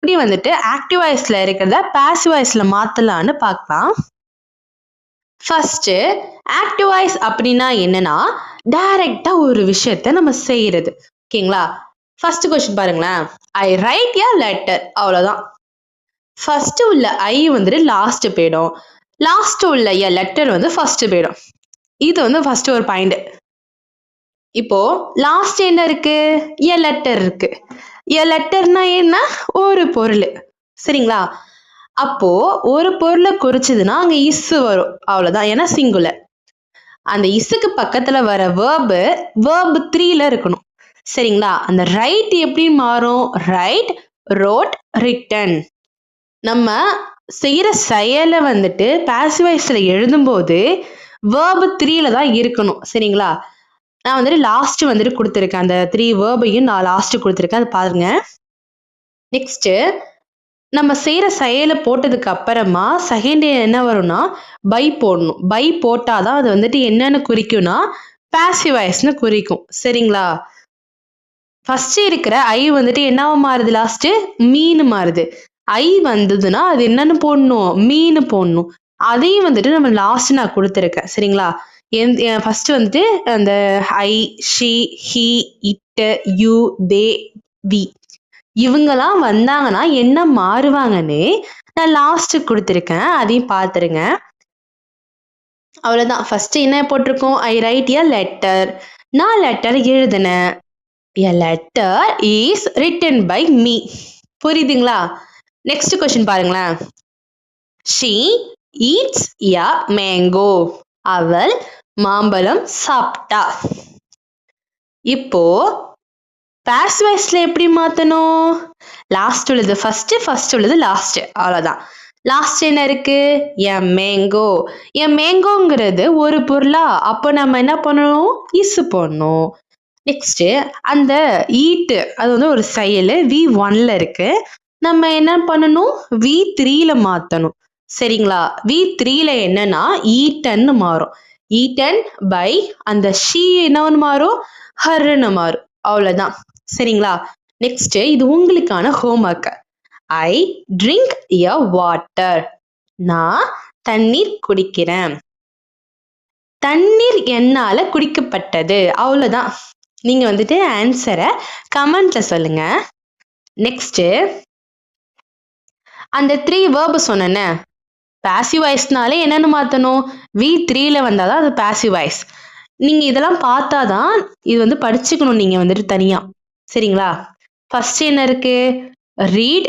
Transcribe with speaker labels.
Speaker 1: எப்படி வந்துட்டு ஆக்டிவ் வாய்ஸ்ல இருக்கிறத பாசிவ் வாய்ஸ்ல மாத்தலாம்னு பார்க்கலாம். ஃபர்ஸ்ட் ஆக்டிவ் வாய்ஸ் அப்படின்னா என்னன்னா டைரக்டா ஒரு விஷயத்த நம்ம செய்யறது. ஓகேங்களா? ஃபர்ஸ்ட் கொஸ்டின் பாருங்களேன். ஐ ரைட் எ லெட்டர். அவ்வளவுதான். ஃபர்ஸ்ட் உள்ள ஐ வந்துட்டு லாஸ்ட் போயிடும், லாஸ்ட் உள்ள எ லெட்டர் வந்து ஃபர்ஸ்ட் போயிடும். இது வந்து ஃபர்ஸ்ட் ஒரு பாயிண்ட். இப்போ லாஸ்ட் என்ன இருக்கு? எ லெட்டர் இருக்கு. எ லெட்டர்னா என்ன? ஒரு பொருள். சரிங்களா? அப்போ ஒரு பொருளை குறிச்சதுன்னா அங்க இஸ் வரும். அவ்வளவுதான். ஏன்னா சிங்குலர். அந்த இஸ்ஸுக்கு பக்கத்துல வர வேர்பு 3ல இருக்கணும். சரிங்களா? அந்த ரைட் எப்படி மாறும்? Write, wrote, written. நம்ம செய்யற செயலை வந்துட்டு பாசிவ் வாய்ஸ்ல எழுதும்போது வேர்பு 3ல தான் இருக்கணும். சரிங்களா? நான் வந்துட்டு லாஸ்ட் வந்துட்டு கொடுத்துருக்கேன். அந்த 3 வேர்பையும் நான் லாஸ்ட் கொடுத்துருக்கேன். அதை பாருங்க. நெக்ஸ்ட் நம்ம செய்யற செயலை போட்டதுக்கு அப்புறமா செகண்ட் என்ன வரும்னா பை போடணும். பை போட்டாதான் அது வந்துட்டு என்னன்னு குறிக்கும்னா பாசிவ் வாய்ஸ்னு குறிக்கும். சரிங்களா? ஃபர்ஸ்ட் இருக்கிற ஐ வந்துட்டு என்னவா மாறுது? லாஸ்ட் மீன் மாறுது. ஐ வந்ததுன்னா அது என்னன்னு போடணும்? மீன் போடணும். அதையும் வந்துட்டு நம்ம லாஸ்ட் நான் கொடுத்துருக்கேன். சரிங்களா? ஃபர்ஸ்ட் வந்துட்டு அந்த I, she, he, it, you, they, we இவங்கெல்லாம் வந்தாங்கன்னா என்ன மாறுவாங்கன்னு நான் லாஸ்ட் கொடுத்துருக்கேன். அதையும் பார்த்துருங்க. அவ்வளவுதான். ஃபர்ஸ்ட் என்ன போட்டிருக்கோம்? I write a letter. நான் லெட்டர் எழுதினேன். A letter is written by me. புரியுதுங்களா? நெக்ஸ்ட் கொஸ்டின் பாருங்களேன். She eats a mango. அவள் மாம்பழம் சாப்பிட்டா. இப்போ பாசிவ் வாய்ஸ்ல எப்படி மாத்தணும்? லாஸ்ட் உள்ளது ஃபர்ஸ்ட், ஃபர்ஸ்ட் உள்ளது லாஸ்ட். அவ்வளவுதான். லாஸ்ட் என்ன இருக்கு? எ மேங்கோ. எ மேங்கோங்கிறது ஒரு பொருளா? அப்போ நம்ம என்ன பண்ணணும்? இஸ் போடணும். நெக்ஸ்ட் அந்த ஈட் அது வந்து ஒரு செயல் V1ல இருக்கு. நம்ம என்ன பண்ணணும்? V3ல மாத்தணும். சரிங்களா? V3ல என்னன்னா ஈட்டன்னு மாறும். ஈட்டன் பை அந்த ஷீ என்னன்னு மாறும்? ஹர்ன்னு மாறும். அவ்வளவுதான். சரிங்களா? நெக்ஸ்ட் இது உங்களுக்கான ஹோம்ஒர்க். ஐ ட்ரிங்க் எ வாட்டர். நான் தண்ணீர் குடிக்கிறேன். தண்ணீர் என்னால குடிக்கப்பட்டது. அவ்வளவுதான். நீங்க வந்துட்டு ஆன்சரை கமெண்ட்ல சொல்லுங்க. நெக்ஸ்ட் அந்த 3 வேர்பு சொன்னேன்னு பாசிவ் வாய்ஸ்னாலே என்னன்னு மாத்தணும்? V3ல வந்தாதான் அது பாசிவ் வாய்ஸ். நீங்க இதெல்லாம் பார்த்தாதான் இது வந்து படிச்சுக்கணும் நீங்க வந்துட்டு தனியா. சரிங்களா? ஃபர்ஸ்ட் என்ன இருக்கு? ரீட்,